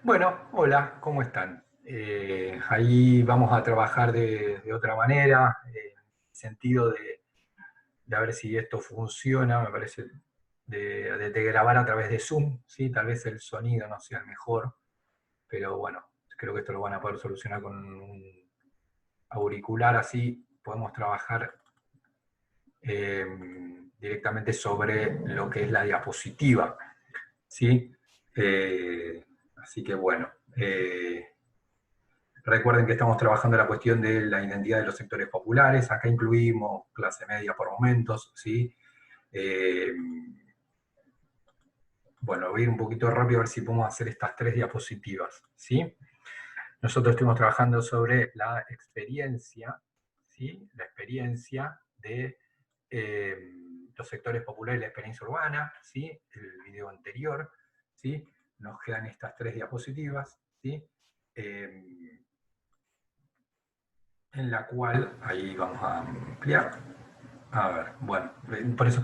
Bueno, hola, ¿cómo están? Ahí vamos a trabajar de otra manera, en el sentido de a ver si esto funciona, me parece, de grabar a través de Zoom, ¿sí? Tal vez el sonido no sea el mejor, pero bueno, creo que esto lo van a poder solucionar con un auricular, así podemos trabajar eh, directamente sobre lo que es la diapositiva, ¿sí? Así que bueno. Recuerden que estamos trabajando la cuestión de la identidad de los sectores populares, acá incluimos clase media por momentos, ¿sí? Eh, bueno, voy a ir un poquito rápido a ver si podemos hacer estas tres diapositivas, ¿sí? Nosotros estuvimos trabajando sobre la experiencia, ¿sí? La experiencia de los sectores populares y la experiencia urbana, ¿sí? El video anterior, ¿sí? Nos quedan estas tres diapositivas, ¿sí? En la cual, ahí vamos a ampliar. A ver, bueno, por eso,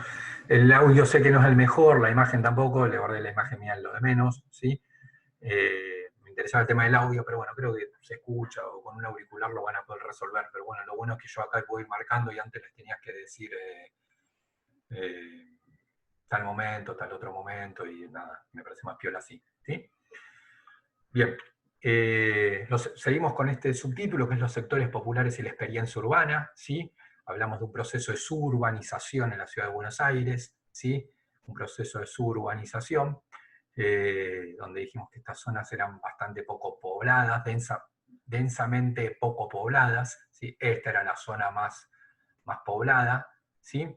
el audio sé que no es el mejor, la imagen tampoco, le guardé la imagen mía en lo de menos, ¿sí? Me interesaba el tema del audio, pero bueno, creo que se escucha o con un auricular lo van a poder resolver, pero bueno, lo bueno es que yo acá puedo ir marcando y antes les tenías que decir eh, tal momento, tal otro momento, y nada, me parece más piola así, ¿sí? Bien, seguimos con este subtítulo que es los sectores populares y la experiencia urbana, ¿sí? Hablamos de un proceso de suburbanización en la ciudad de Buenos Aires, ¿sí? Un proceso de suburbanización, donde dijimos que estas zonas eran bastante poco pobladas, densamente poco pobladas, ¿sí? Esta era la zona más poblada, ¿sí?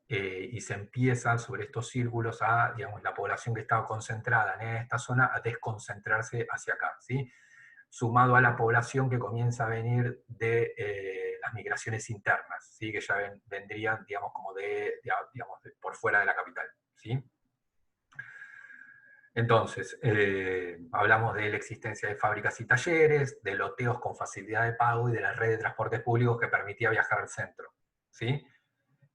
Y se empieza sobre estos círculos a, digamos, la población que estaba concentrada en esta zona a desconcentrarse hacia acá, ¿sí? Sumado a la población que comienza a venir de las migraciones internas, ¿sí? Que ya vendrían, digamos, como digamos, por fuera de la capital, ¿sí? Entonces, hablamos de la existencia de fábricas y talleres, de loteos con facilidad de pago y de la red de transportes públicos que permitía viajar al centro, ¿sí?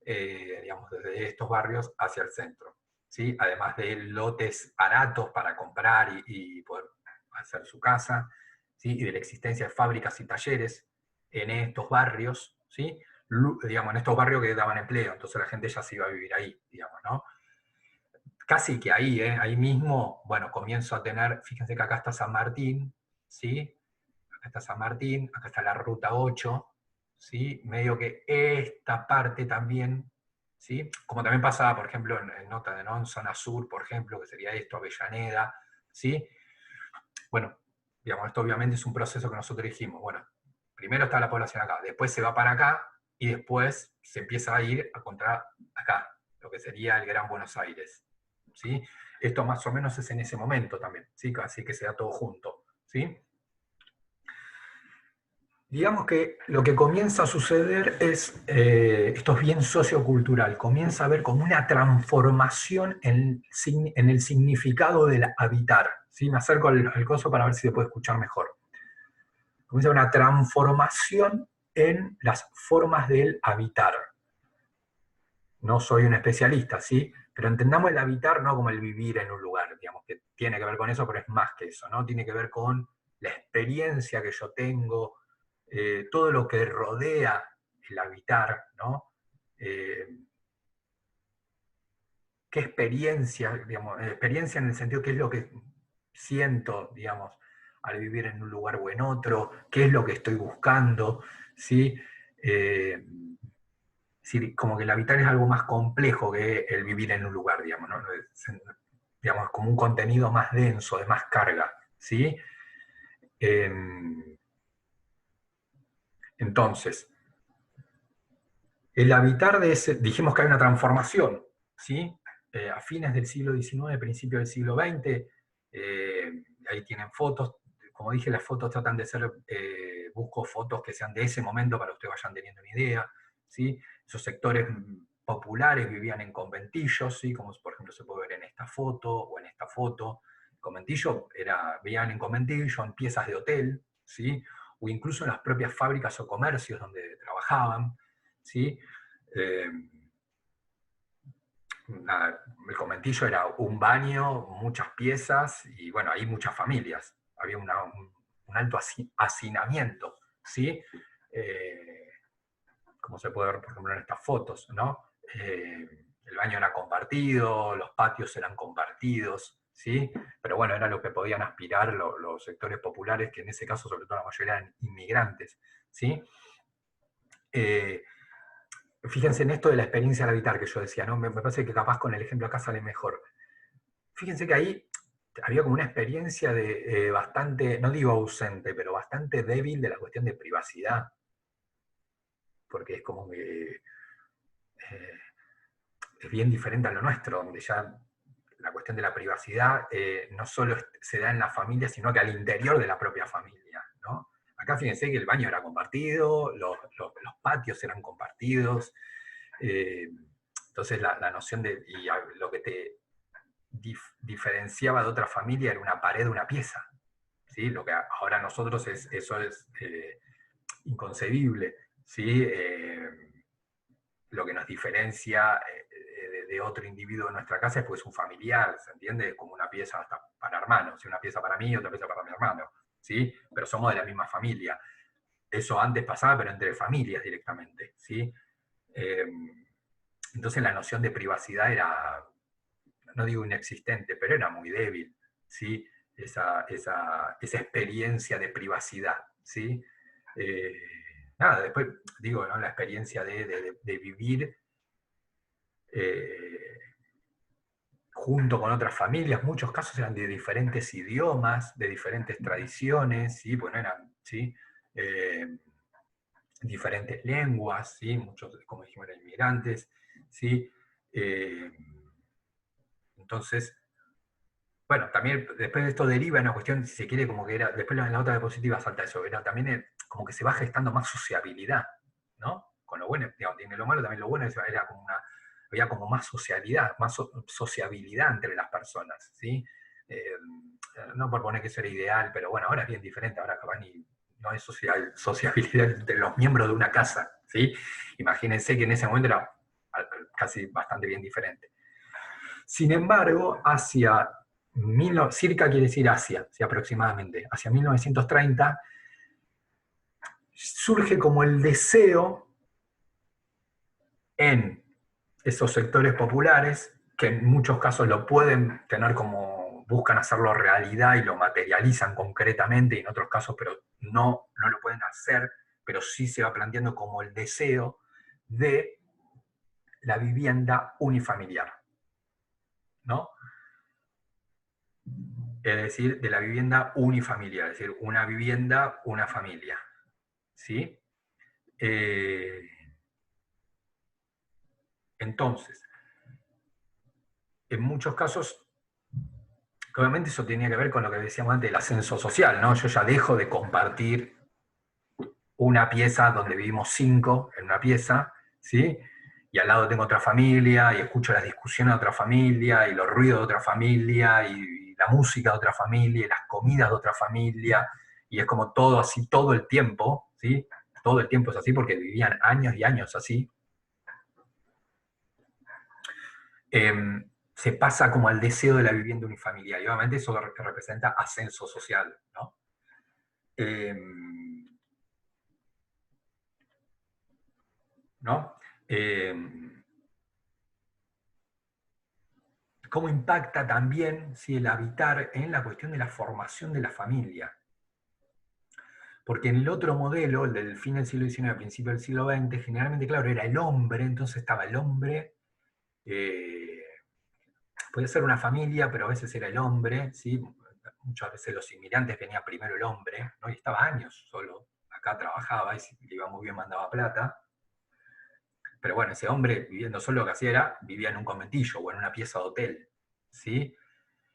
Digamos, desde estos barrios hacia el centro, ¿sí? Además de lotes baratos para comprar y poder hacer su casa, ¿sí? Y de la existencia de fábricas y talleres en estos barrios, ¿sí? Digamos, en estos barrios que daban empleo, entonces la gente ya se iba a vivir ahí, digamos, ¿no? Casi que ahí, ahí mismo, bueno, comienzo a tener, fíjense que acá está San Martín, ¿sí? Acá está San Martín, acá está la Ruta 8, ¿sí? Medio que esta parte también, ¿sí? Como también pasaba, por ejemplo, en Nota de Non, zona sur, por ejemplo, que sería esto, Avellaneda, ¿sí? Bueno, digamos, esto obviamente es un proceso que nosotros dijimos, bueno, primero está la población acá, después se va para acá, y después se empieza a ir a encontrar acá, lo que sería el Gran Buenos Aires, ¿sí? Esto más o menos es en ese momento también, ¿sí? Así que se da todo junto, ¿sí? Digamos que lo que comienza a suceder es, esto es bien sociocultural, comienza a haber como una transformación en el significado del habitar. ¿Sí? Me acerco al coso para ver si se puede escuchar mejor. Comienza una transformación en las formas del habitar. No soy un especialista, ¿sí? Pero entendamos el habitar no como el vivir en un lugar, digamos, que tiene que ver con eso, pero es más que eso, ¿no? Tiene que ver con la experiencia que yo tengo, todo lo que rodea el habitar, ¿no? Eh, ¿Qué experiencia, digamos, experiencia en el sentido qué es lo que siento, digamos, al vivir en un lugar o en otro, qué es lo que estoy buscando, ¿sí? Eh, es decir, como que el habitar es algo más complejo que el vivir en un lugar, digamos, ¿no? Digamos, como un contenido más denso, de más carga, ¿sí? Eh, entonces, el habitar de ese, dijimos que hay una transformación, ¿sí? A fines del siglo XIX, principios del siglo XX, ahí tienen fotos, como dije, las fotos tratan de ser, busco fotos que sean de ese momento para que ustedes vayan teniendo una idea, ¿sí? Esos sectores populares vivían en conventillos, ¿sí? Como por ejemplo se puede ver en esta foto o en esta foto. Conventillo vivían en conventillo, en piezas de hotel, ¿sí? O incluso en las propias fábricas o comercios donde trabajaban, ¿sí? Eh, el conventillo era un baño, muchas piezas y bueno, hay muchas familias, había un alto hacinamiento, ¿sí? Como se puede ver, por ejemplo, en estas fotos, ¿no? El baño era compartido, los patios eran compartidos, ¿sí? Pero bueno, era lo que podían aspirar los sectores populares, que en ese caso, sobre todo, la mayoría eran inmigrantes, ¿sí? Fíjense en esto de la experiencia al habitar que yo decía, ¿no? Me parece que capaz con el ejemplo acá sale mejor. Fíjense que ahí había como una experiencia de bastante, no digo ausente, pero bastante débil de la cuestión de privacidad. Porque es como que es bien diferente a lo nuestro, donde ya la cuestión de la privacidad no solo se da en la familia, sino que al interior de la propia familia, ¿no? Acá fíjense que el baño era compartido, los patios eran compartidos, entonces la noción de, y lo que te diferenciaba de otra familia era una pared, una pieza, ¿sí? Lo que ahora nosotros eso es inconcebible, ¿sí? Lo que nos diferencia de otro individuo en nuestra casa es pues un familiar, ¿se entiende? Es como una pieza hasta para hermanos, una pieza para mí, otra pieza para mi hermano, ¿sí? Pero somos de la misma familia. Eso antes pasaba, pero entre familias directamente, ¿sí? Entonces la noción de privacidad era, no digo inexistente, pero era muy débil, ¿sí? Esa experiencia de privacidad, ¿sí? Nada, después digo, ¿no? La experiencia de vivir junto con otras familias, muchos casos eran de diferentes idiomas, de diferentes tradiciones, ¿sí? Bueno, eran, ¿sí? Diferentes lenguas, ¿sí? Muchos, como dijimos, eran inmigrantes, ¿sí? Entonces, bueno, también después de esto deriva en una cuestión, si se quiere, como que era, después en la otra diapositiva salta eso, era también como que se va gestando más sociabilidad, ¿no? Con lo bueno, digamos, tiene lo malo, también lo bueno era como había como más socialidad, más sociabilidad entre las personas, ¿sí? No por poner que eso era ideal, pero bueno, ahora es bien diferente, ahora capaz ni, no hay sociabilidad entre los miembros de una casa, ¿sí? Imagínense que en ese momento era casi bastante bien diferente. Sin embargo, circa quiere decir Asia, ¿sí? Aproximadamente, hacia 1930, surge como el deseo en esos sectores populares, que en muchos casos lo pueden tener como, buscan hacerlo realidad y lo materializan concretamente, y en otros casos, pero no lo pueden hacer, pero sí se va planteando como el deseo de la vivienda unifamiliar, ¿no? Es decir, de la vivienda unifamiliar, es decir, una vivienda, una familia, ¿sí? Entonces, en muchos casos, obviamente eso tenía que ver con lo que decíamos antes del ascenso social, ¿no? Yo ya dejo de compartir una pieza donde vivimos 5 en una pieza, ¿sí? Y al lado tengo otra familia, y escucho las discusiones de otra familia, y los ruidos de otra familia, y la música de otra familia, y las comidas de otra familia, y es como todo así, todo el tiempo, ¿sí? Todo el tiempo es así porque vivían años y años así. Se pasa como al deseo de la vivienda unifamiliar, y obviamente eso representa ascenso social, ¿no? ¿No? Cómo impacta también, ¿sí? El habitar en la cuestión de la formación de la familia. Porque en el otro modelo, el del fin del siglo XIX, principio del siglo XX, generalmente, claro, era el hombre, entonces estaba el hombre, podía ser una familia, pero a veces era el hombre, ¿sí? Muchas veces los inmigrantes venía primero el hombre, ¿no? Y estaba años solo, acá trabajaba y si le iba muy bien mandaba plata. Pero bueno, ese hombre viviendo solo lo que hacía era, vivía en un conventillo o en una pieza de hotel, ¿sí?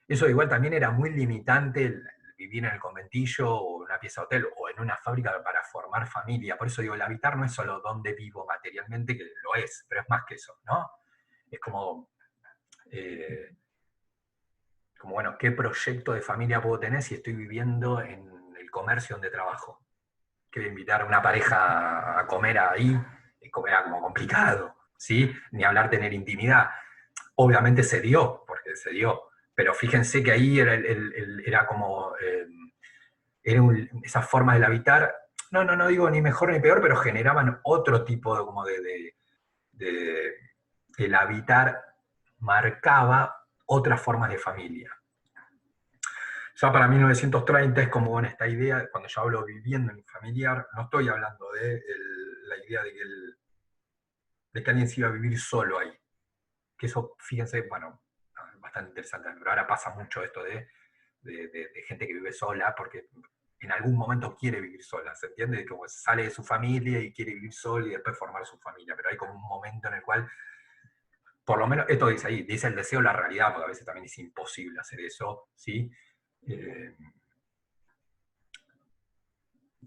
Eso igual también era muy limitante el vivir en el conventillo o en una pieza de hotel o en una fábrica para formar familia. Por eso digo, el habitar no es solo dónde vivo materialmente, que lo es, pero es más que eso, ¿no? Es como bueno, ¿qué proyecto de familia puedo tener si estoy viviendo en el comercio donde trabajo? Que invitar a una pareja a comer ahí, era como complicado, ¿sí? Ni hablar tener intimidad. Obviamente se dio, porque se dio, pero fíjense que ahí era como esas formas del habitar, no digo ni mejor ni peor, pero generaban otro tipo de, como de- el habitar marcaba otras formas de familia. Ya para 1930 es como, bueno, esta idea, cuando yo hablo viviendo en familiar, no estoy hablando de la idea de que alguien se iba a vivir solo ahí. Que eso, fíjense, bueno, bastante interesante, pero ahora pasa mucho esto de gente que vive sola, porque en algún momento quiere vivir sola, ¿se entiende? Como sale de su familia y quiere vivir sola y después formar su familia, pero hay como un momento en el cual, por lo menos, esto dice ahí, dice el deseo, la realidad, porque a veces también es imposible hacer eso, ¿sí? Eh,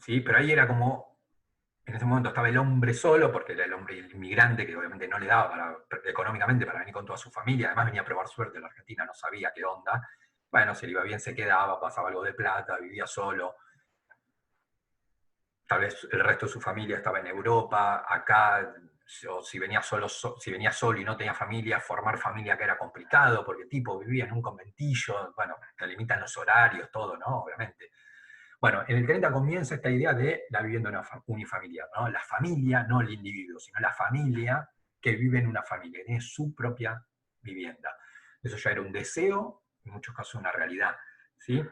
sí, pero ahí era como, en ese momento estaba el hombre solo, porque era el hombre inmigrante que obviamente no le daba económicamente para venir con toda su familia, además venía a probar suerte en la Argentina, no sabía qué onda. Bueno, si le iba bien se quedaba, pasaba algo de plata, vivía solo. Tal vez el resto de su familia estaba en Europa, acá, o si venía solo y no tenía familia, formar familia acá era complicado, porque tipo vivía en un conventillo, bueno, te limitan los horarios, todo, ¿no? Obviamente. Bueno, en el 30 comienza esta idea de la vivienda unifamiliar, ¿no? La familia, no el individuo, sino la familia que vive en una familia, que tiene su propia vivienda. Eso ya era un deseo, en muchos casos una realidad, ¿sí?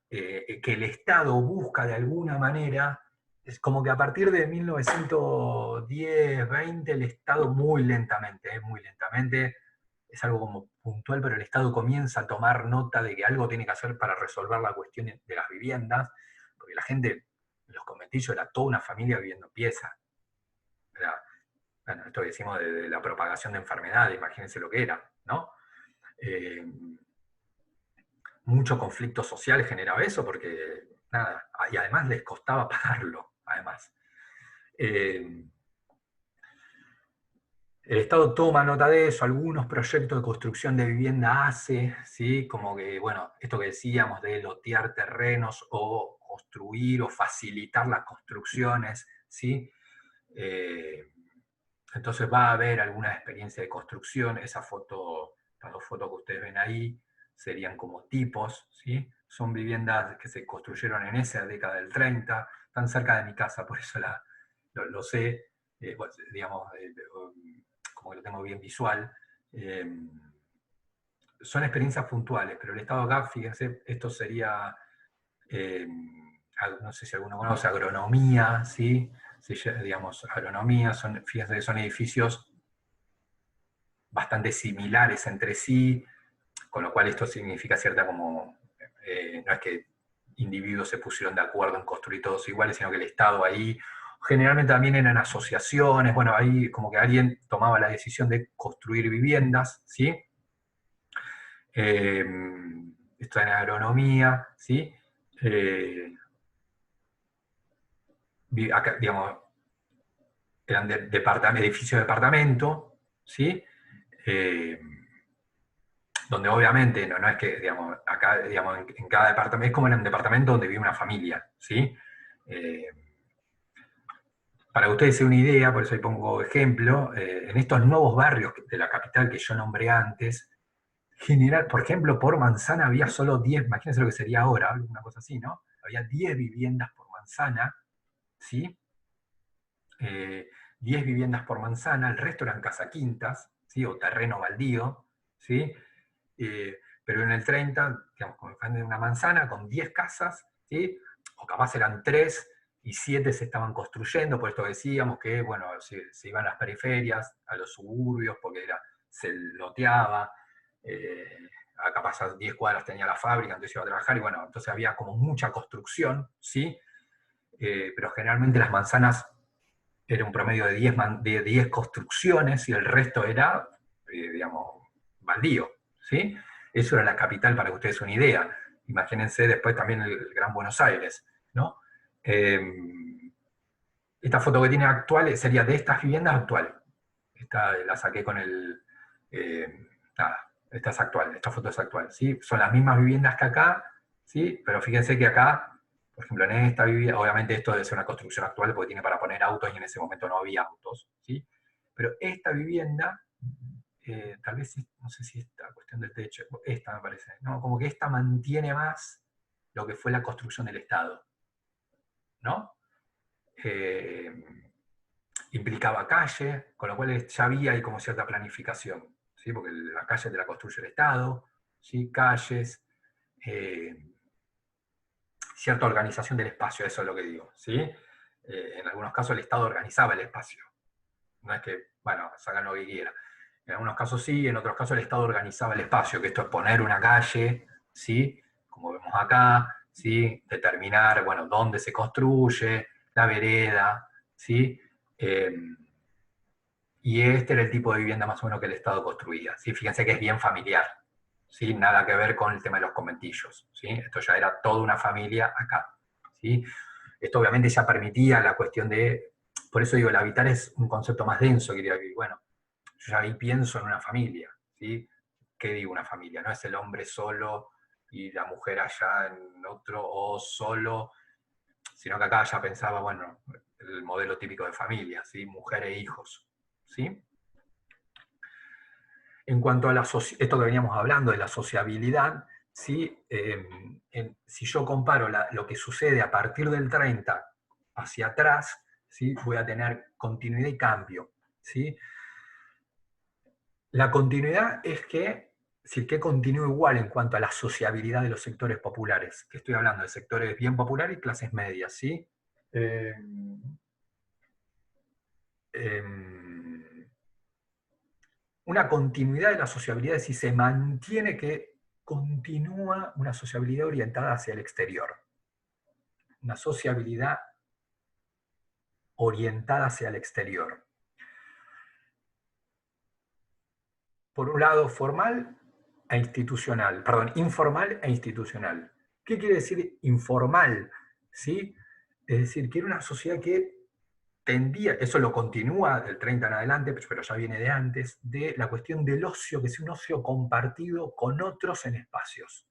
Que el Estado busca de alguna manera, es como que a partir de 1910, 20, el Estado muy lentamente, es algo como puntual, pero el Estado comienza a tomar nota de que algo tiene que hacer para resolver la cuestión de las viviendas, porque la gente en los conventillos era toda una familia viviendo en pieza. Era, bueno, esto que decimos de la propagación de enfermedades, imagínense lo que era, ¿no? Eh, Mucho conflicto social generaba eso, porque nada, y además les costaba pagarlo, además. Eh, el Estado toma nota de eso, algunos proyectos de construcción de vivienda hace, ¿sí? Como que, bueno, esto que decíamos de lotear terrenos o construir o facilitar las construcciones, ¿sí? Eh, entonces va a haber alguna experiencia de construcción, esa foto, las dos fotos que ustedes ven ahí serían como tipos, ¿sí? Son viviendas que se construyeron en esa década del 30, están cerca de mi casa, por eso lo sé, bueno, digamos, como que lo tengo bien visual. Eh, Son experiencias puntuales, pero el estado acá, fíjense, esto sería, eh, no sé si alguno conoce, agronomía, ¿sí? Digamos, agronomía, fíjense que son edificios bastante similares entre sí, con lo cual esto significa cierta como, no es que individuos se pusieron de acuerdo en construir todos iguales, sino que el Estado ahí, generalmente también eran asociaciones, bueno, ahí como que alguien tomaba la decisión de construir viviendas, ¿sí? Eh, Esto en agronomía, ¿sí? Eh, Acá, digamos, eran edificios de departamento, ¿sí? Eh, Donde obviamente no es que, digamos, acá, digamos, en cada departamento, es como en un departamento donde vive una familia, ¿sí? Eh, para que ustedes se den una idea, por eso ahí pongo ejemplo, en estos nuevos barrios de la capital que yo nombré antes, general, por ejemplo, por manzana había solo 10, imagínense lo que sería ahora, una cosa así, ¿no? Había 10 viviendas por manzana, ¿sí? Eh, 10 viviendas por manzana, el resto eran casaquintas, ¿sí? O terreno baldío, ¿sí? Pero en el 30, digamos, como de una manzana con 10 casas, ¿sí? O capaz eran 3 y 7 se estaban construyendo, por esto decíamos que, bueno, se iban a las periferias, a los suburbios, porque se loteaba, capaz a 10 cuadras tenía la fábrica, entonces iba a trabajar, y bueno, entonces había como mucha construcción, ¿sí? Pero generalmente las manzanas era un promedio de 10 construcciones y el resto era, digamos, baldío, ¿sí? Eso era la capital para que ustedes una idea. Imagínense después también el Gran Buenos Aires, ¿no? Eh, Esta foto que tiene actual sería de estas viviendas actual. Esta la saqué con el... nada, esta es actual, esta foto es actual, ¿sí? Son las mismas viviendas que acá, ¿sí? Pero fíjense que acá, por ejemplo, en esta vivienda, obviamente esto debe ser una construcción actual porque tiene para poner autos y en ese momento no había autos, ¿sí? Pero esta vivienda, tal vez, no sé si esta cuestión del techo, esta me parece, ¿no? Como que esta mantiene más lo que fue la construcción del Estado, ¿no? Implicaba calle, con lo cual ya había ahí como cierta planificación, ¿sí? Porque la calle te la construye el Estado, ¿sí? Calles, cierta organización del espacio, eso es lo que digo, ¿sí? En algunos casos el Estado organizaba el espacio, no es que, bueno, sacan lo que quiera. En algunos casos sí, en otros casos el Estado organizaba el espacio, que esto es poner una calle, ¿sí? Como vemos acá, ¿sí? Determinar, bueno, dónde se construye, la vereda, ¿sí? Y este era el tipo de vivienda más o menos que el Estado construía, ¿sí? Fíjense que es bien familiar, ¿sí? Nada que ver con el tema de los conventillos, ¿sí? Esto ya era toda una familia acá, ¿sí? Esto obviamente ya permitía la cuestión de, por eso digo, el habitar es un concepto más denso, quería que, bueno, yo ya ahí pienso en una familia, ¿sí? ¿Qué digo una familia? No es el hombre solo y la mujer allá en otro, o solo, sino que acá ya pensaba, bueno, el modelo típico de familia, ¿sí? Mujer e hijos, ¿sí? En cuanto a esto que veníamos hablando de la sociabilidad, ¿sí? Si yo comparo lo que sucede a partir del 30 hacia atrás, ¿sí? Voy a tener continuidad y cambio, ¿sí? La continuidad es que continúa igual en cuanto a la sociabilidad de los sectores populares, que estoy hablando de sectores bien populares y clases medias, ¿sí? Eh, una continuidad de la sociabilidad es si se mantiene que continúa una sociabilidad orientada hacia el exterior, una sociabilidad orientada hacia el exterior. Por un lado, formal e institucional, perdón, informal e institucional. ¿Qué quiere decir informal? ¿Sí? Es decir, que era una sociedad que tendía, eso lo continúa del 30 en adelante, pero ya viene de antes, de la cuestión del ocio, que es un ocio compartido con otros en espacios.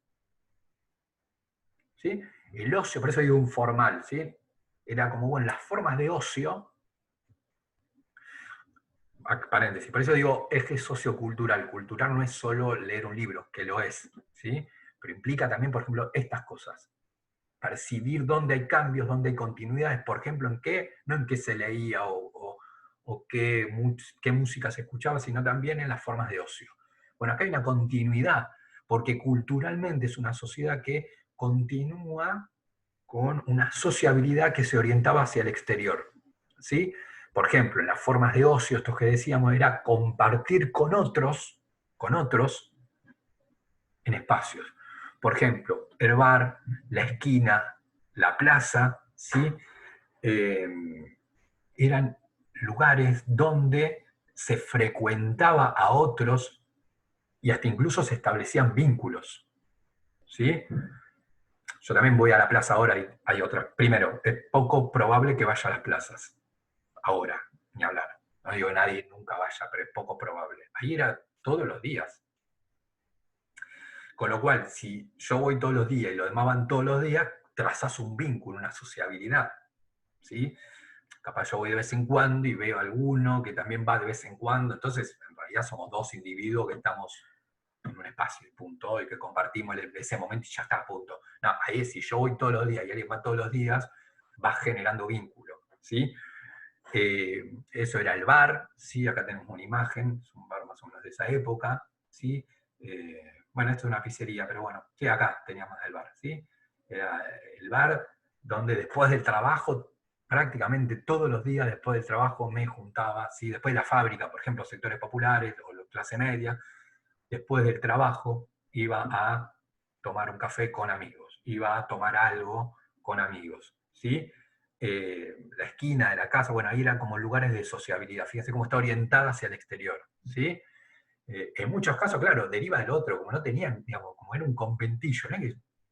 ¿Sí? El ocio, por eso digo informal, ¿sí? Era como, bueno, las formas de ocio, paréntesis, por eso digo eje sociocultural. Cultural no es solo leer un libro, que lo es, ¿sí? Pero implica también, por ejemplo, estas cosas. Percibir dónde hay cambios, dónde hay continuidades, por ejemplo, en qué, no en qué se leía o qué música se escuchaba, sino también en las formas de ocio. Bueno, acá hay una continuidad, porque culturalmente es una sociedad que continúa con una sociabilidad que se orientaba hacia el exterior, ¿sí? Por ejemplo, en las formas de ocio, esto que decíamos era compartir con otros en espacios. Por ejemplo, el bar, la esquina, la plaza, ¿sí? Eh, eran lugares donde se frecuentaba a otros y hasta incluso se establecían vínculos, ¿sí? Yo también voy a la plaza ahora y hay otras. Primero, es poco probable que vaya a las plazas ahora, ni hablar. No digo que nadie nunca vaya, pero es poco probable. Ahí era todos los días. Con lo cual, si yo voy todos los días y lo demás van todos los días, trazas un vínculo, una sociabilidad, ¿sí? Capaz yo voy de vez en cuando y veo a alguno que también va de vez en cuando, entonces en realidad somos dos individuos que estamos en un espacio, punto, y que compartimos ese momento y ya está, punto. No, ahí si yo voy todos los días y alguien va todos los días, va generando vínculo, ¿sí? Eso era el bar, ¿sí? Acá tenemos una imagen, es un bar más o menos de esa época, ¿sí? Bueno, esto es una pizzería, pero bueno, sí, acá teníamos el bar, ¿sí? Era el bar donde después del trabajo, prácticamente todos los días después del trabajo me juntaba, ¿sí? Después de la fábrica, por ejemplo, sectores populares o la clase media, después del trabajo iba a tomar un café con amigos, iba a tomar algo con amigos, ¿sí? La esquina de la casa, bueno, ahí eran como lugares de sociabilidad, fíjense cómo está orientada hacia el exterior, ¿sí? En muchos casos, claro, deriva del otro, como no tenían, digamos, como era un conventillo, ¿no?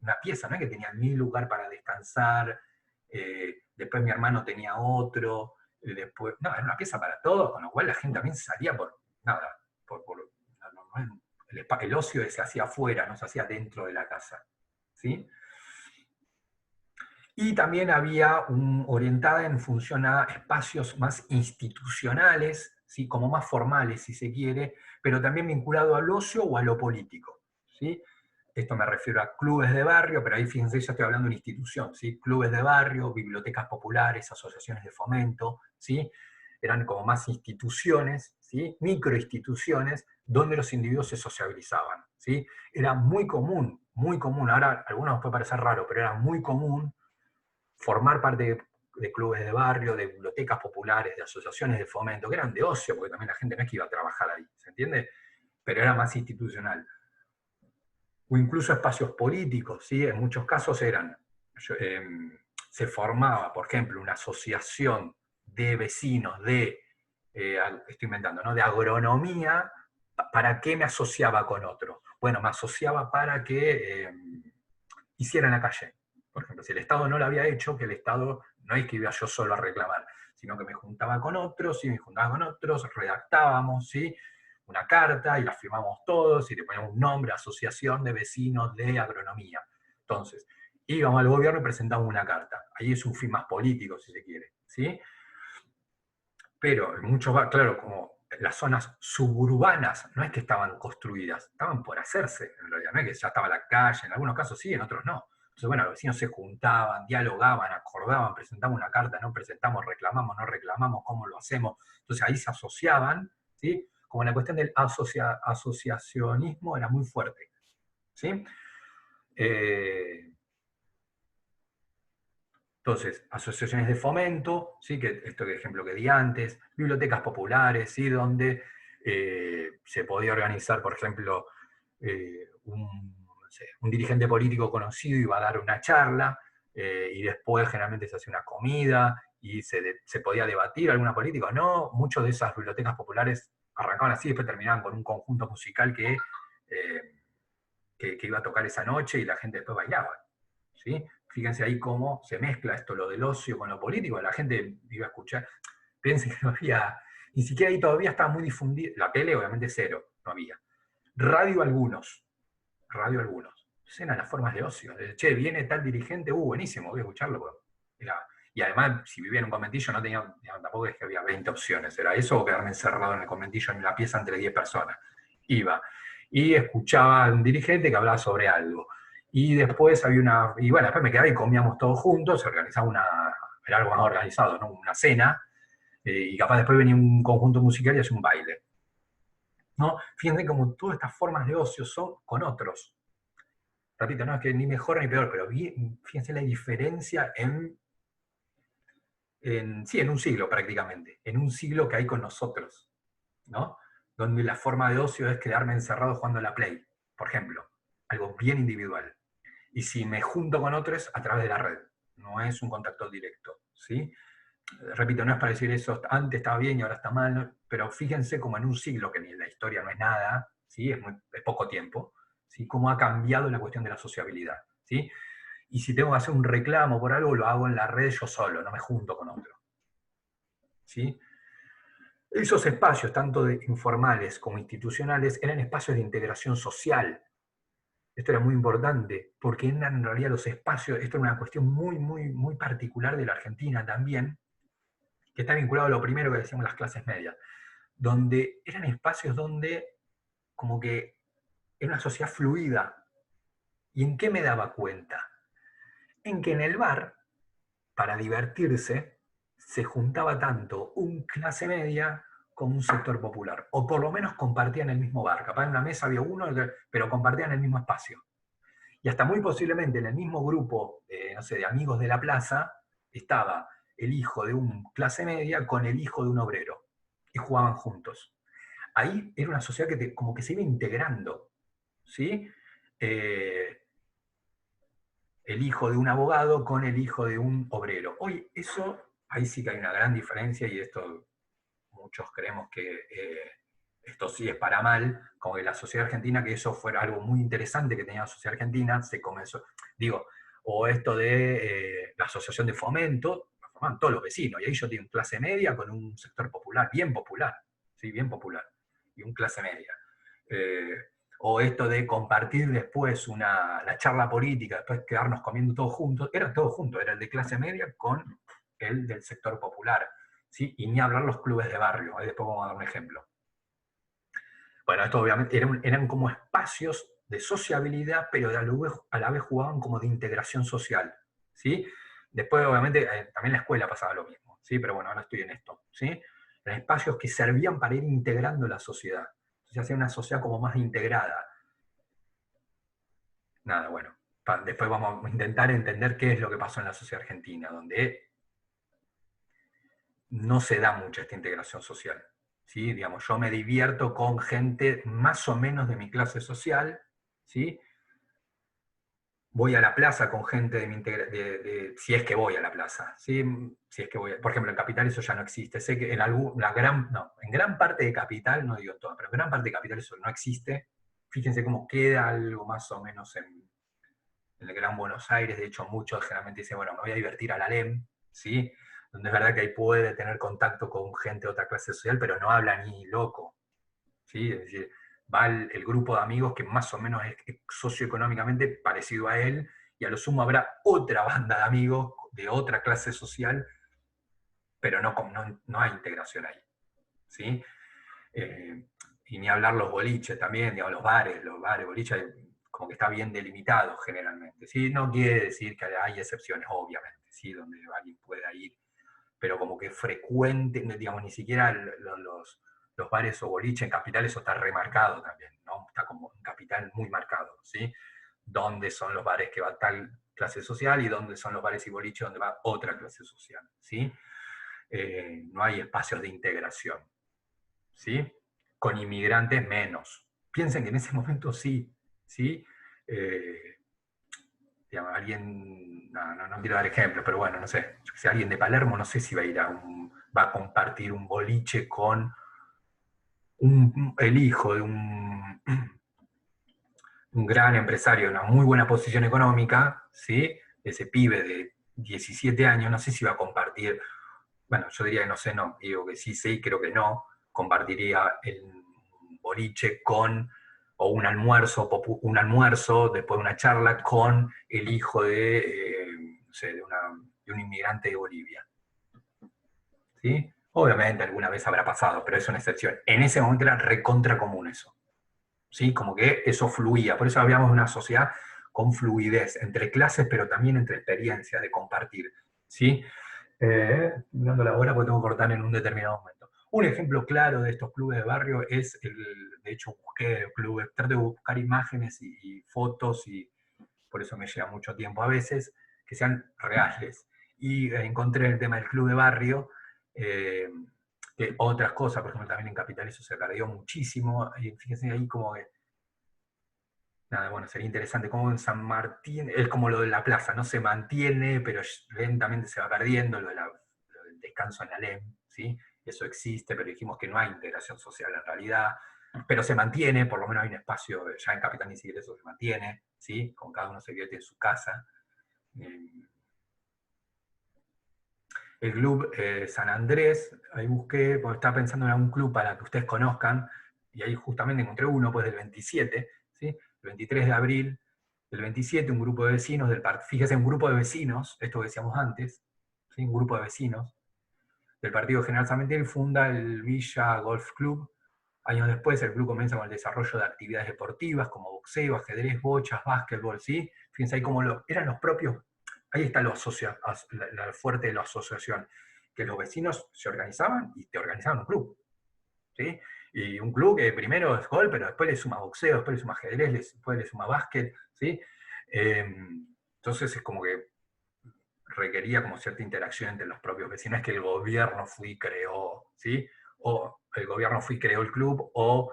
Una pieza, no es que tenían ni lugar para descansar, después mi hermano tenía otro, después, no, era una pieza para todos, con lo cual la gente también salía por, nada, el ocio se hacía afuera, no se hacía dentro de la casa, ¿sí? Y también había orientada en función a espacios más institucionales, ¿sí? Como más formales, si se quiere, pero también vinculado al ocio o a lo político, ¿sí? Esto me refiero a clubes de barrio, pero ahí fíjense, ya estoy hablando de una institución, ¿sí? Clubes de barrio, bibliotecas populares, asociaciones de fomento, ¿sí? Eran como más instituciones, ¿sí? Microinstituciones, donde los individuos se sociabilizaban, ¿sí? Era muy común, ahora a algunos nos puede parecer raro, pero era muy común formar parte de clubes de barrio, de bibliotecas populares, de asociaciones de fomento, que eran de ocio, porque también la gente no es que iba a trabajar ahí, ¿se entiende? Pero era más institucional. O incluso espacios políticos, ¿sí? En muchos casos eran, se formaba, por ejemplo, una asociación de vecinos estoy inventando, ¿no? De agronomía. ¿Para qué me asociaba con otro? Bueno, me asociaba para que hiciera en la calle. Por ejemplo, si el Estado no lo había hecho, que el Estado no es que iba yo solo a reclamar, sino que me juntaba con otros, y me juntaba con otros, redactábamos, ¿sí? Una carta y la firmamos todos y le poníamos un nombre, Asociación de Vecinos de Agronomía. Entonces, íbamos al gobierno y presentábamos una carta. Ahí es un fin más político, si se quiere, ¿sí? Pero en muchos, claro, como las zonas suburbanas, no es que estaban construidas, estaban por hacerse, en realidad, no es que ya estaba la calle, en algunos casos sí, en otros no. Entonces, bueno, los vecinos se juntaban, dialogaban, acordaban, presentaban una carta, no presentamos, reclamamos, no reclamamos, cómo lo hacemos. Entonces ahí se asociaban, ¿sí? Como la cuestión del asociacionismo era muy fuerte, ¿sí? Eh, Entonces, asociaciones de fomento, ¿sí? Que esto que ejemplo que di antes, bibliotecas populares, ¿sí? Donde se podía organizar, por ejemplo, no sé, un dirigente político conocido iba a dar una charla, y después generalmente se hacía una comida, y se podía debatir alguna política o no. Muchas de esas bibliotecas populares arrancaban así, después terminaban con un conjunto musical que iba a tocar esa noche y la gente después bailaba, ¿sí? Fíjense ahí cómo se mezcla esto, lo del ocio con lo político, la gente iba a escuchar, piensen que no había, ni siquiera ahí todavía estaba muy difundida, la tele obviamente cero, no había. Radio algunos. Entonces eran las formas de ocio, che, viene tal dirigente, buenísimo, voy a escucharlo. Era, y además, si vivía en un conventillo, no tenía, tampoco es que había 20 opciones, era eso o quedarme encerrado en el conventillo, en la pieza entre 10 personas. Iba y escuchaba a un dirigente que hablaba sobre algo. Y después había y bueno, después me quedaba y comíamos todos juntos, se organizaba era algo más organizado, ¿no? Una cena, y capaz después venía un conjunto musical y hacía un baile, ¿no? Fíjense como todas estas formas de ocio son con otros. Repito, no es que ni mejor ni peor, pero fíjense la diferencia sí, en un siglo prácticamente, en un siglo que hay con nosotros, ¿no? Donde la forma de ocio es quedarme encerrado jugando a la Play, por ejemplo, algo bien individual. Y si me junto con otros, a través de la red, no es un contacto directo, ¿sí? Repito, no es para decir eso, antes estaba bien y ahora está mal, ¿no? Pero fíjense como en un siglo, que ni la historia no es nada, ¿sí? Es poco tiempo, ¿sí? Cómo ha cambiado la cuestión de la sociabilidad, ¿sí? Y si tengo que hacer un reclamo por algo, lo hago en la red yo solo, no me junto con otro, ¿sí? Esos espacios, tanto informales como institucionales, eran espacios de integración social. Esto era muy importante, porque eran en realidad los espacios, esto era una cuestión muy, muy, muy particular de la Argentina también, que está vinculado a lo primero que decíamos las clases medias, donde eran espacios donde como que era una sociedad fluida. ¿Y en qué me daba cuenta? En que en el bar, para divertirse, se juntaba tanto un clase media como un sector popular, o por lo menos compartían el mismo bar. Capaz en una mesa había uno, pero compartían el mismo espacio. Y hasta muy posiblemente en el mismo grupo, no sé, de amigos de la plaza, estaba el hijo de un clase media con el hijo de un obrero, y jugaban juntos. Ahí era una sociedad como que se iba integrando, ¿sí? Eh, el hijo de un abogado con el hijo de un obrero. Hoy eso, ahí sí que hay una gran diferencia, y esto muchos creemos que esto sí es para mal, como que la sociedad argentina, que eso fuera algo muy interesante que tenía la sociedad argentina, se comenzó, digo, o esto de la asociación de fomento, lo formaban todos los vecinos, y ahí yo tengo un clase media con un sector popular, ¿sí? Bien popular, y un clase media. Eh, o esto de compartir después la charla política, después quedarnos comiendo todos juntos, era todo junto, era el de clase media con el del sector popular, ¿sí? Y ni hablar los clubes de barrio, ahí después vamos a dar un ejemplo. Bueno, esto obviamente eran como espacios de sociabilidad, pero a la vez jugaban como de integración social, ¿sí? Después, obviamente, también en la escuela pasaba lo mismo, ¿sí? Pero bueno, ahora estoy en esto, ¿sí? En espacios que servían para ir integrando la sociedad. Se hacía una sociedad como más integrada. Nada, bueno, después vamos a intentar entender qué es lo que pasó en la sociedad argentina, donde no se da mucha esta integración social. ¿Sí? Digamos, yo me divierto con gente más o menos de mi clase social, ¿sí? Voy a la plaza con gente de mi si es que voy a la plaza, ¿sí? Si es que voy, por ejemplo, en Capital eso ya no existe. Sé que en gran parte de Capital, no digo todo, pero en gran parte de Capital eso no existe. Fíjense cómo queda algo más o menos en el Gran Buenos Aires. De hecho, muchos generalmente dicen, bueno, me voy a divertir a la LEM, ¿sí? Donde es verdad que ahí puede tener contacto con gente de otra clase social, pero no habla ni loco, ¿sí? Es decir, va el grupo de amigos que más o menos es socioeconómicamente parecido a él, y a lo sumo habrá otra banda de amigos de otra clase social, pero no hay integración ahí, ¿sí? Y ni hablar los boliches también, digamos, los bares, boliches, como que está bien delimitado generalmente, ¿sí? No quiere decir que hay excepciones, obviamente, ¿sí? Donde alguien pueda ir, pero como que frecuente, digamos, ni siquiera los bares o boliches en Capital, eso está remarcado también, ¿no? Está como en Capital muy marcado, ¿sí? Dónde son los bares que va tal clase social y dónde son los bares y boliches donde va otra clase social, ¿sí? No hay espacios de integración, ¿sí? Con inmigrantes menos. Piensen que en ese momento sí, ¿sí? Eh, digamos, alguien, no quiero dar ejemplos, pero bueno, no sé, si alguien de Palermo no sé si va a ir va a compartir un boliche con el hijo de un gran empresario de una muy buena posición económica, ¿sí? Ese pibe de 17 años, no sé si va a compartir, bueno, yo diría que no sé, no, digo que sí, sí, creo que no, compartiría el boliche con, o un almuerzo, después de una charla con el hijo no sé, de un inmigrante de Bolivia, ¿sí? Obviamente alguna vez habrá pasado, pero es una excepción. En ese momento era recontra común eso, ¿sí? Como que eso fluía, por eso habíamos una sociedad con fluidez entre clases, pero también entre experiencias de compartir, ¿sí? Mirando la hora porque tengo que cortar en un determinado momento. Un ejemplo claro de estos clubes de barrio es, de hecho busqué clubes, trato de buscar imágenes y fotos, y por eso me lleva mucho tiempo a veces, que sean reales. Y encontré el tema del club de barrio, eh, que otras cosas, por ejemplo, también en Capital eso se perdió muchísimo, y fíjense ahí como que, nada, bueno, sería interesante cómo en San Martín, es como lo de la plaza, no se mantiene, pero lentamente se va perdiendo, lo del descanso en la LEM, ¿sí? Eso existe, pero dijimos que no hay integración social en realidad, pero se mantiene, por lo menos hay un espacio, ya en Capital ni siquiera eso se mantiene, ¿sí? Con cada uno se divierte en su casa. Eh, el club San Andrés, ahí busqué, porque estaba pensando en algún club para que ustedes conozcan, y ahí justamente encontré uno, pues del 27, ¿sí? El 23 de abril del 27, un grupo de vecinos fíjese, un grupo de vecinos, esto que decíamos antes, ¿sí? Un grupo de vecinos del Partido General San Martín funda el Villa Golf Club. Años después el club comienza con el desarrollo de actividades deportivas como boxeo, ajedrez, bochas, básquetbol, ¿sí? Fíjense ahí cómo eran los propios, ahí está la fuerte de la asociación, que los vecinos se organizaban y te organizaban un club, ¿sí? Y un club que primero es golf, pero después le suma boxeo, después le suma ajedrez, después le suma básquet, ¿sí? Eh, entonces es como que requería como cierta interacción entre los propios vecinos, es que el gobierno fue y creó, ¿sí? O el gobierno fue y creó el club, o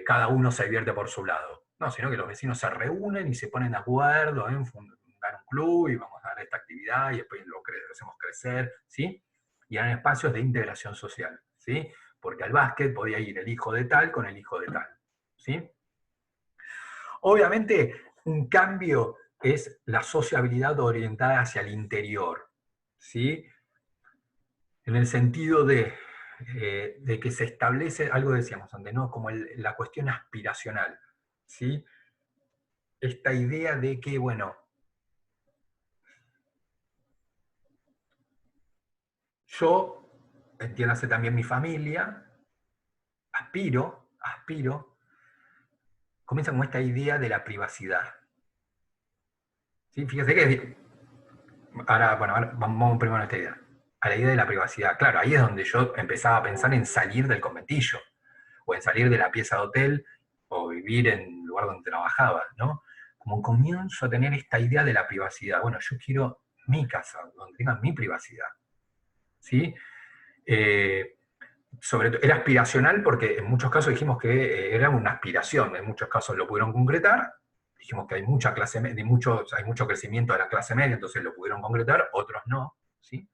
cada uno se divierte por su lado. No, sino que los vecinos se reúnen y se ponen de acuerdo en fundar un club y vamos a dar esta actividad y después lo hacemos crecer, ¿sí? Y eran espacios de integración social, ¿sí? Porque al básquet podía ir el hijo de tal con el hijo de tal, ¿sí? Obviamente, un cambio es la sociabilidad orientada hacia el interior, ¿sí? En el sentido de que se establece, algo decíamos antes, ¿no? Como la cuestión aspiracional, ¿sí? Esta idea de que, bueno, yo, entiéndase también mi familia, aspiro comienza como esta idea de la privacidad. ¿Sí? Fíjese que, ahora vamos primero a esta idea, a la idea de la privacidad. Claro, ahí es donde yo empezaba a pensar en salir del conventillo, o en salir de la pieza de hotel, o vivir en el lugar donde trabajaba, ¿no? Como comienzo a tener esta idea de la privacidad. Bueno, yo quiero mi casa, donde tenga mi privacidad, ¿sí? Eh, Sobre todo, era aspiracional porque en muchos casos dijimos que era una aspiración, en muchos casos lo pudieron concretar, dijimos que hay mucha clase media, hay mucho crecimiento de la clase media, entonces lo pudieron concretar, otros no, ¿sí?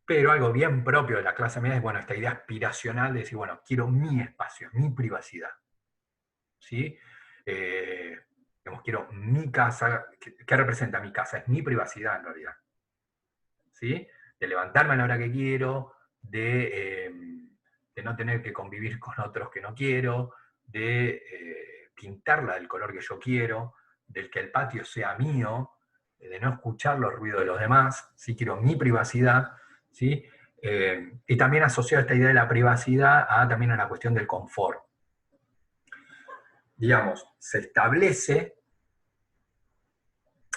Pero algo bien propio de la clase media es, bueno, esta idea aspiracional de decir, bueno, quiero mi espacio, mi privacidad, ¿sí? Eh, digamos, quiero mi casa, ¿qué representa mi casa? Es mi privacidad en realidad, ¿sí? De levantarme a la hora que quiero, de no tener que convivir con otros que no quiero, de pintarla del color que yo quiero, del que el patio sea mío, de no escuchar los ruidos de los demás, ¿sí? Quiero mi privacidad, ¿sí? Y también asociado esta idea de la privacidad también a la cuestión del confort. Digamos, se establece,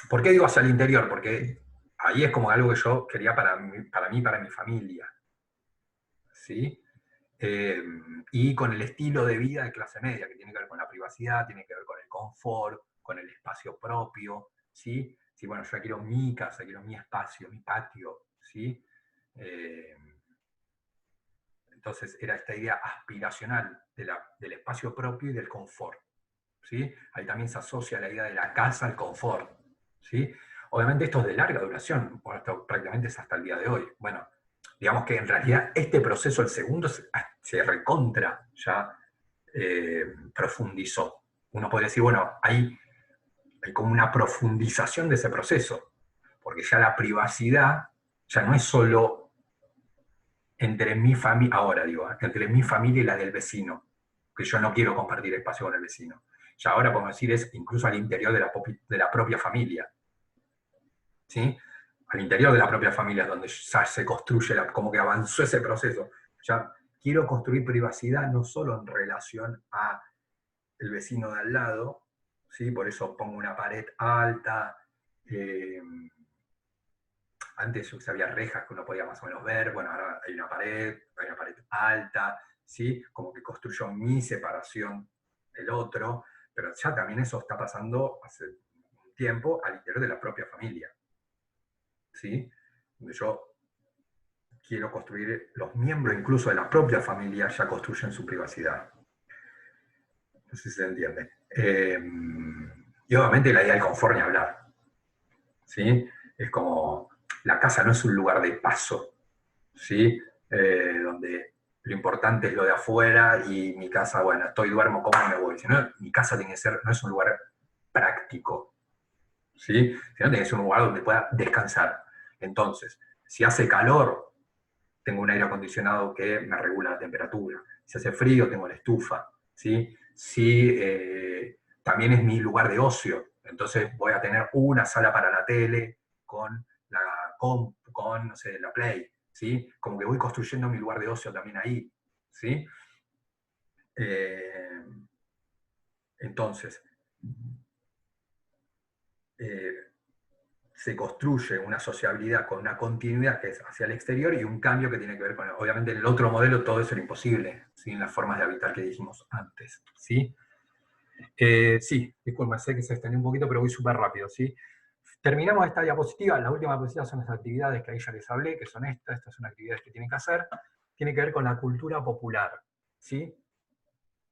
¿por qué digo hacia el interior? Porque ahí es como algo que yo quería para mí, para mi familia, ¿sí? Eh, y con el estilo de vida de clase media, que tiene que ver con la privacidad, tiene que ver con el confort, con el espacio propio, ¿sí? Sí, bueno, yo quiero mi casa, quiero mi espacio, mi patio, ¿sí? Eh, entonces era esta idea aspiracional del espacio propio y del confort, ¿sí? Ahí también se asocia la idea de la casa al confort, ¿sí? Obviamente esto es de larga duración, esto prácticamente es hasta el día de hoy. Bueno, digamos que en realidad este proceso, el segundo, se recontra ya profundizó. Uno podría decir, bueno, hay como una profundización de ese proceso, porque ya la privacidad ya no es solo entre mi familia, ahora digo, entre mi familia y la del vecino, que yo no quiero compartir espacio con el vecino. Ya ahora podemos decir es incluso al interior de la propia familia, ¿sí? Al interior de la propia familia es donde ya se construye, como que avanzó ese proceso. Ya quiero construir privacidad no solo en relación a el vecino de al lado, ¿sí? Por eso pongo una pared alta. eh, Antes había rejas que uno podía más o menos ver, bueno, ahora hay una pared alta, ¿sí? Como que construyo mi separación del otro, pero ya también eso está pasando hace un tiempo al interior de la propia familia, ¿sí? Donde yo quiero construir, los miembros incluso de la propia familia ya construyen su privacidad. No sé si se entiende. Y obviamente la idea del confort ni hablar, ¿sí? Es como, la casa no es un lugar de paso, ¿sí? Donde lo importante es lo de afuera y mi casa, bueno, duermo, como me voy. Sino, mi casa tiene que ser, no es un lugar práctico, ¿sí? Sino tiene que ser un lugar donde pueda descansar. Entonces, si hace calor, tengo un aire acondicionado que me regula la temperatura. Si hace frío, tengo la estufa, ¿sí? Si también es mi lugar de ocio, entonces voy a tener una sala para la tele con la con no sé, la Play, ¿sí? Como que voy construyendo mi lugar de ocio también ahí, ¿sí? Eh, entonces, eh, se construye una sociabilidad con una continuidad que es hacia el exterior y un cambio que tiene que ver con, obviamente en el otro modelo todo eso era imposible, sin las formas de habitar que dijimos antes, ¿sí? Sí, disculpa, sé que se extendió un poquito, pero voy súper rápido, ¿sí? Terminamos esta diapositiva, la última diapositiva son las actividades que ahí ya les hablé, que son estas son actividades que tienen que hacer, tiene que ver con la cultura popular, ¿sí?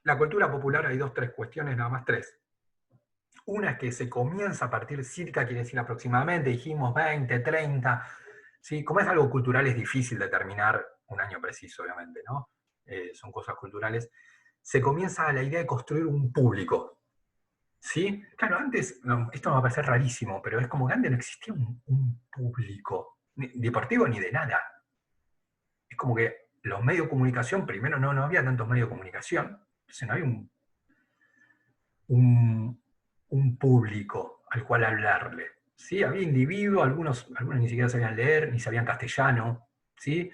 La cultura popular hay tres cuestiones, nada más tres. Una es que se comienza a partir circa, quiere decir aproximadamente, dijimos 20, 30, ¿sí? Como es algo cultural es difícil determinar un año preciso, obviamente, ¿no? Son cosas culturales. Se comienza la idea de construir un público, ¿sí? Claro, antes, esto me va a parecer rarísimo, pero es como que antes no existía un público, ni deportivo ni de nada. Es como que los medios de comunicación, primero no había tantos medios de comunicación, entonces no había un, un público al cual hablarle. ¿Sí? Había individuos, algunos ni siquiera sabían leer, ni sabían castellano, ¿sí?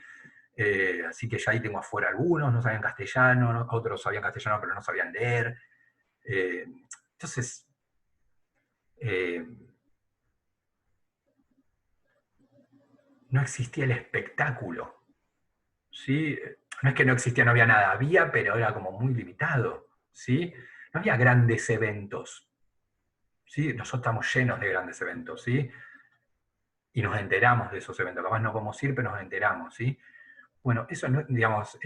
así que ya ahí tengo afuera algunos, no sabían castellano, otros sabían castellano pero no sabían leer. Entonces, eh, no existía el espectáculo, ¿sí? No es que no existía, no había nada, había, pero era como muy limitado, ¿sí? No había grandes eventos, ¿sí? Nosotros estamos llenos de grandes eventos, ¿sí? Y nos enteramos de esos eventos, capaz no podemos ir, pero nos enteramos, ¿sí? Bueno, eso, no, digamos,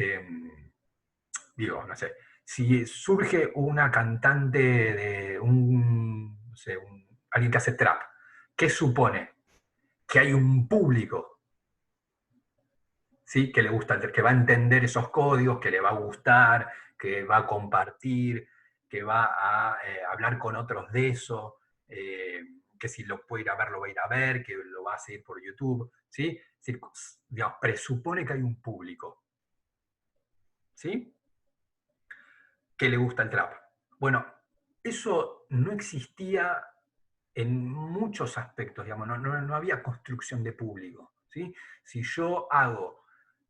digo, no sé, si surge una cantante de no sé, alguien que hace trap, ¿qué supone? Que hay un público, ¿sí? Que le gusta, que va a entender esos códigos, que le va a gustar, que va a compartir, que va a hablar con otros de eso, que si lo puede ir a ver, lo va a ir a ver, que lo va a seguir por YouTube, ¿sí? Es decir, digamos, presupone que hay un público, ¿sí? Que le gusta el trap. Bueno, eso no existía en muchos aspectos, digamos, no había construcción de público, ¿sí? Si yo hago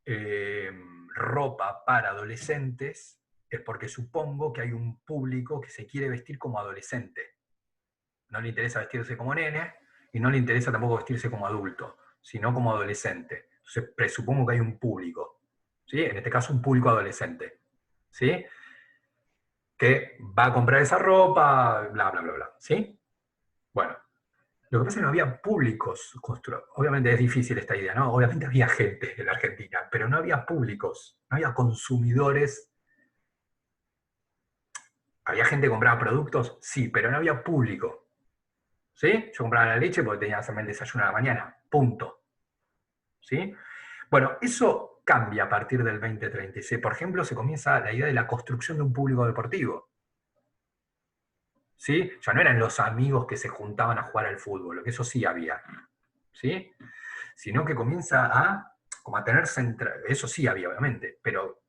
eh, ropa para adolescentes, es porque supongo que hay un público que se quiere vestir como adolescente. No le interesa vestirse como nene y no le interesa tampoco vestirse como adulto, sino como adolescente. Entonces presupongo que hay un público, ¿sí? En este caso un público adolescente, ¿sí? Que va a comprar esa ropa, bla, bla, bla, bla, ¿sí? Bueno, lo que pasa es que no había públicos. Obviamente es difícil esta idea, ¿no? Obviamente había gente en la Argentina, pero no había públicos, no había consumidores. ¿Había gente que compraba productos? Sí, pero no había público. ¿Sí? Yo compraba la leche porque tenía que hacerme el desayuno a la mañana. Punto. ¿Sí? Bueno, eso cambia a partir del 2036. Por ejemplo, se comienza la idea de la construcción de un público deportivo. ¿Sí? Ya no eran los amigos que se juntaban a jugar al fútbol, que eso sí había. ¿Sí? Sino que comienza como a tener eso sí había obviamente, pero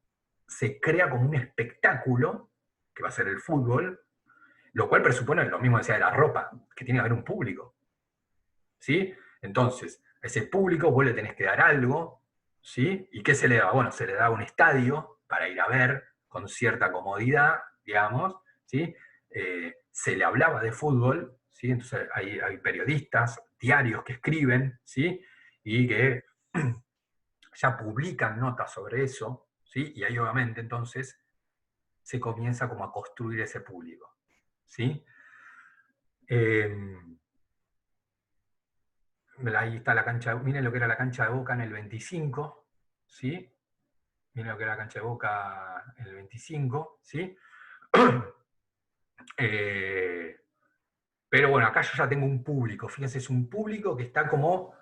se crea como un espectáculo, que va a ser el fútbol, lo cual presupone lo mismo decía de la ropa, que tiene que haber un público, ¿sí? Entonces, a ese público vos le tenés que dar algo, ¿sí? ¿Y qué se le da? Bueno, se le da un estadio para ir a ver con cierta comodidad, digamos, ¿sí? Se le hablaba de fútbol, ¿sí? Entonces hay periodistas, diarios que escriben, ¿sí? Y que ya publican notas sobre eso, ¿sí? Y ahí obviamente entonces se comienza como a construir ese público, ¿sí? Eh, ahí está la cancha, miren lo que era la cancha de Boca en el 25, ¿sí? Miren lo que era la cancha de Boca en el 25, ¿sí? Eh, pero bueno, acá yo ya tengo un público, fíjense, es un público que está como,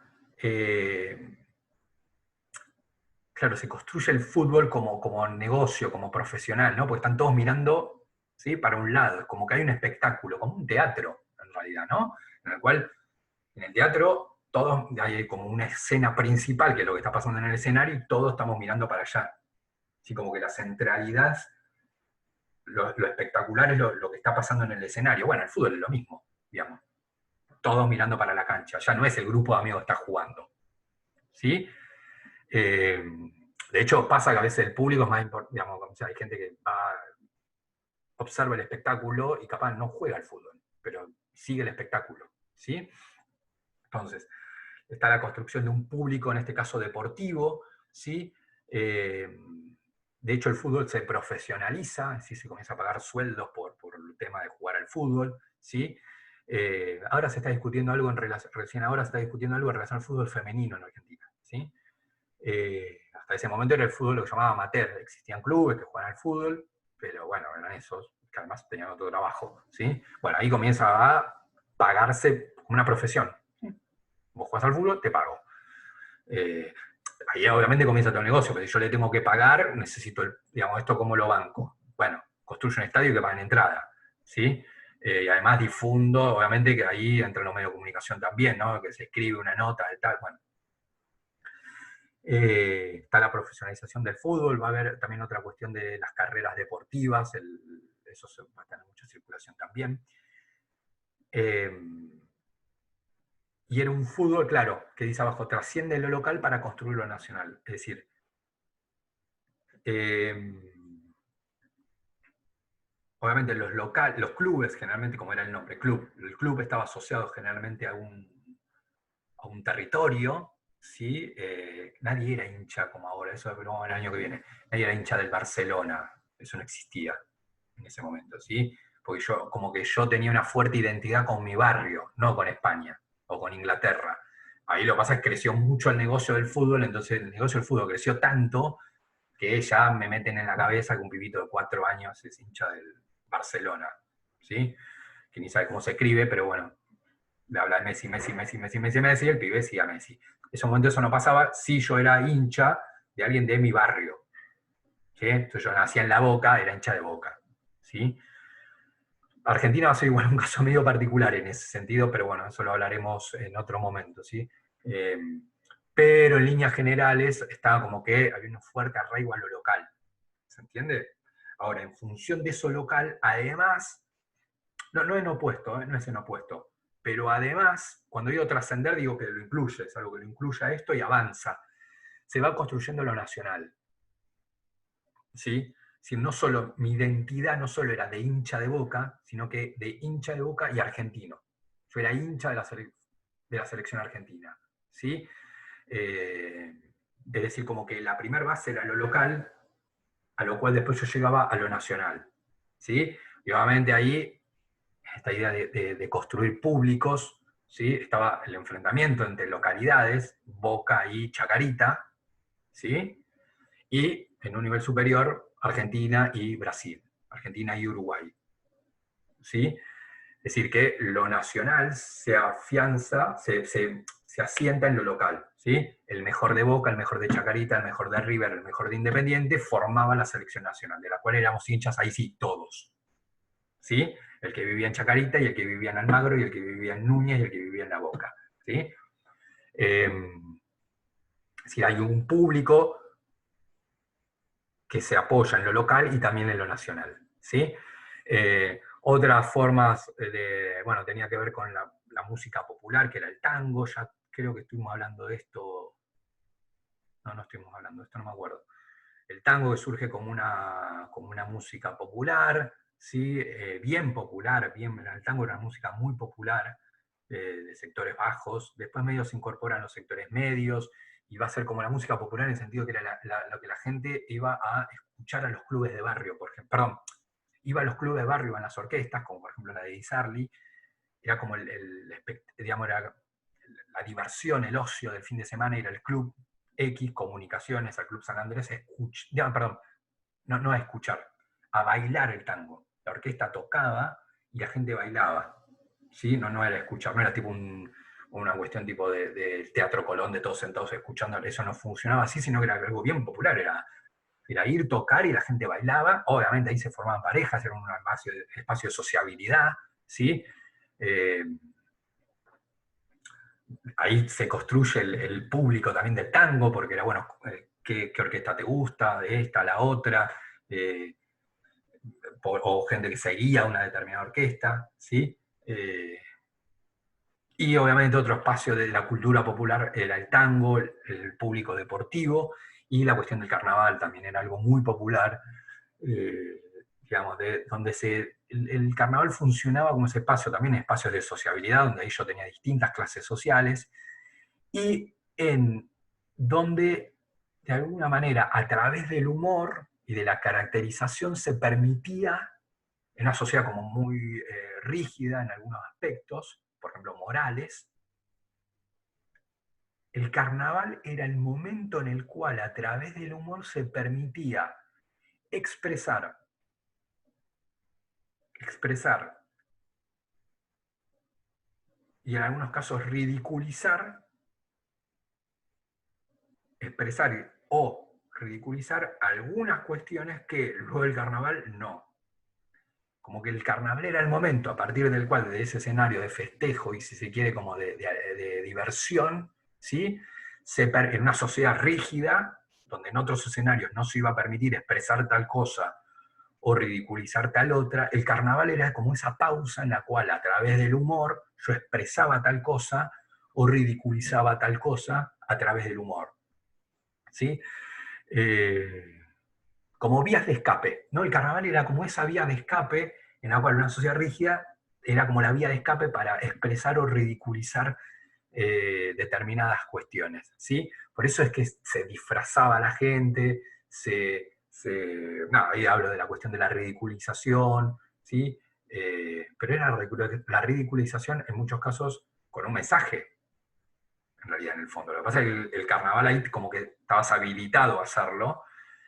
claro, se construye el fútbol como negocio, como profesional, ¿no? Porque están todos mirando, ¿sí? Para un lado, es como que hay un espectáculo, como un teatro, en realidad, ¿no? En el cual, en el teatro, todos, hay como una escena principal, que es lo que está pasando en el escenario, y todos estamos mirando para allá. Así como que la centralidad, lo espectacular es lo que está pasando en el escenario. Bueno, el fútbol es lo mismo, digamos. Todos mirando para la cancha, ya no es el grupo de amigos que está jugando, ¿sí? Eh, de hecho, pasa que a veces el público es más importante, digamos, o sea, hay gente que va, observa el espectáculo y capaz no juega al fútbol, pero sigue el espectáculo, ¿sí? Entonces, está la construcción de un público, en este caso deportivo, ¿sí? De hecho, el fútbol se profesionaliza, ¿sí? Se comienza a pagar sueldos por el tema de jugar al fútbol, ¿sí? Ahora se está discutiendo algo recién ahora se está discutiendo algo en relación al fútbol femenino en Argentina, ¿sí? Hasta ese momento era el fútbol lo que llamaba amateur, existían clubes que jugaban al fútbol, pero bueno, eran esos, que además tenían otro trabajo, ¿sí? Bueno, ahí comienza a pagarse como una profesión. Vos jugás al fútbol, te pago. Eh, Ahí obviamente comienza todo el negocio, pero si yo le tengo que pagar, necesito, digamos, esto como lo banco. Bueno, construyo un estadio que pagan entrada, ¿sí? Y además difundo, obviamente que ahí entra los medios de comunicación también, ¿no? Que se escribe una nota, tal, bueno. Está la profesionalización del fútbol, va a haber también otra cuestión de las carreras deportivas, eso va a tener mucha circulación también. Eh, y era un fútbol, claro, que dice abajo, trasciende lo local para construir lo nacional. Es decir, Obviamente los clubes, generalmente, como era el nombre, club, el club estaba asociado generalmente a un territorio, ¿sí? Nadie era hincha como ahora, eso es el año que viene, nadie era hincha del Barcelona, eso no existía en ese momento, ¿sí? Porque yo, como que yo tenía una fuerte identidad con mi barrio, no con España o con Inglaterra. Ahí lo que pasa es que creció mucho el negocio del fútbol, entonces el negocio del fútbol creció tanto que ya me meten en la cabeza que un pibito de 4 años es hincha del Barcelona, ¿sí? Que ni sabe cómo se escribe, pero bueno, le habla de Messi, Messi, Messi, Messi, Messi, Messi, el pibe decía Messi. En ese momento eso no pasaba si yo era hincha de alguien de mi barrio, ¿sí? Entonces yo nacía en La Boca, era hincha de Boca, ¿sí? Argentina va a ser igual un caso medio particular en ese sentido, pero bueno, eso lo hablaremos en otro momento, ¿sí? Eh, pero en líneas generales estaba como que había un fuerte arraigo a lo local, ¿se entiende? Ahora, en función de eso local, además, no en opuesto, no es en opuesto, pero además, cuando digo trascender, digo que lo incluye, es algo que lo incluye a esto y avanza. Se va construyendo lo nacional, ¿sí? Si no solo, mi identidad no solo era de hincha de Boca, sino que de hincha de Boca y argentino. Yo era hincha de la selección argentina, ¿sí? Es decir, como que la primera base era lo local, a lo cual después yo llegaba a lo nacional, ¿sí? Y obviamente ahí, esta idea de construir públicos, ¿sí? Estaba el enfrentamiento entre localidades, Boca y Chacarita, ¿sí? Y en un nivel superior, Argentina y Brasil, Argentina y Uruguay, ¿sí? Es decir, que lo nacional se afianza, se asienta en lo local, ¿sí? El mejor de Boca, el mejor de Chacarita, el mejor de River, el mejor de Independiente, formaba la selección nacional, de la cual éramos hinchas ahí sí todos, ¿sí? El que vivía en Chacarita y el que vivía en Almagro y el que vivía en Núñez y el que vivía en La Boca, ¿sí? Es decir, hay un público que se apoya en lo local y también en lo nacional, ¿sí? Otras formas bueno, tenía que ver con la música popular, que era el tango, ya creo que estuvimos hablando de esto, no estuvimos hablando de esto, no me acuerdo. El tango que surge como una música popular, ¿sí? Bien popular, el tango era una música muy popular, de sectores bajos, después medio se incorporan los sectores medios, y va a ser como la música popular en el sentido que era lo que la gente iba a escuchar a los clubes de barrio, por ejemplo, perdón, iba a los clubes de barrio, iban las orquestas, como por ejemplo la de Di Sarli, era como digamos, era la diversión, el ocio del fin de semana, ir al club X, Comunicaciones, al Club San Andrés, perdón, no a escuchar, a bailar el tango. La orquesta tocaba y la gente bailaba, ¿sí? No era escuchar, no era tipo una cuestión tipo de Teatro Colón, de todos sentados escuchando, eso no funcionaba así, sino que era algo bien popular, era ir, tocar y la gente bailaba, obviamente ahí se formaban parejas, era un espacio de sociabilidad, ¿sí? Eh, Ahí se construye el público también del tango, porque era, bueno, ¿qué orquesta te gusta? De esta, la otra, eh, o gente que seguía una determinada orquesta, ¿sí? Y obviamente otro espacio de la cultura popular era el tango, el público deportivo, y la cuestión del carnaval también era algo muy popular, eh, digamos, donde el carnaval funcionaba como ese espacio, también espacios de sociabilidad, donde ahí yo tenía distintas clases sociales, y en donde, de alguna manera, a través del humor y de la caracterización se permitía, en una sociedad como muy rígida en algunos aspectos, por ejemplo, morales, el carnaval era el momento en el cual a través del humor se permitía expresar, expresar y en algunos casos ridiculizar, expresar o ridiculizar algunas cuestiones que luego el carnaval no. Como que el carnaval era el momento a partir del cual, de ese escenario de festejo y si se quiere como de diversión, ¿sí? En una sociedad rígida, donde en otros escenarios no se iba a permitir expresar tal cosa o ridiculizar tal otra, el carnaval era como esa pausa en la cual a través del humor yo expresaba tal cosa o ridiculizaba tal cosa a través del humor, ¿sí? Eh, como vías de escape, ¿no? El carnaval era como esa vía de escape en la cual una sociedad rígida era como la vía de escape para expresar o ridiculizar determinadas cuestiones, ¿sí? Por eso es que se disfrazaba a la gente, ahí hablo de la cuestión de la ridiculización, ¿sí? Pero era la ridiculización en muchos casos con un mensaje, en realidad, en el fondo. Lo que pasa es que el carnaval ahí como que estabas habilitado a hacerlo,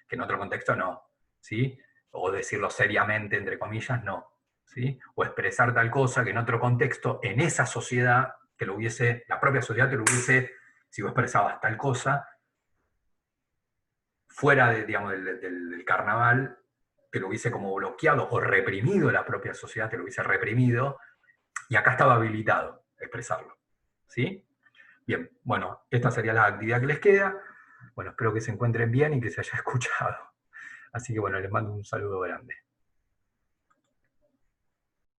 que en otro contexto no, ¿sí? O decirlo seriamente, entre comillas, no, ¿sí? O expresar tal cosa que en otro contexto, en esa sociedad, la propia sociedad te lo hubiese, si vos expresabas tal cosa, fuera de, digamos, del carnaval, te lo hubiese como bloqueado o reprimido, la propia sociedad te lo hubiese reprimido, y acá estaba habilitado expresarlo, ¿sí? Bien, bueno, esta sería la actividad que les queda. Bueno, espero que se encuentren bien y que se haya escuchado. Así que bueno, les mando un saludo grande.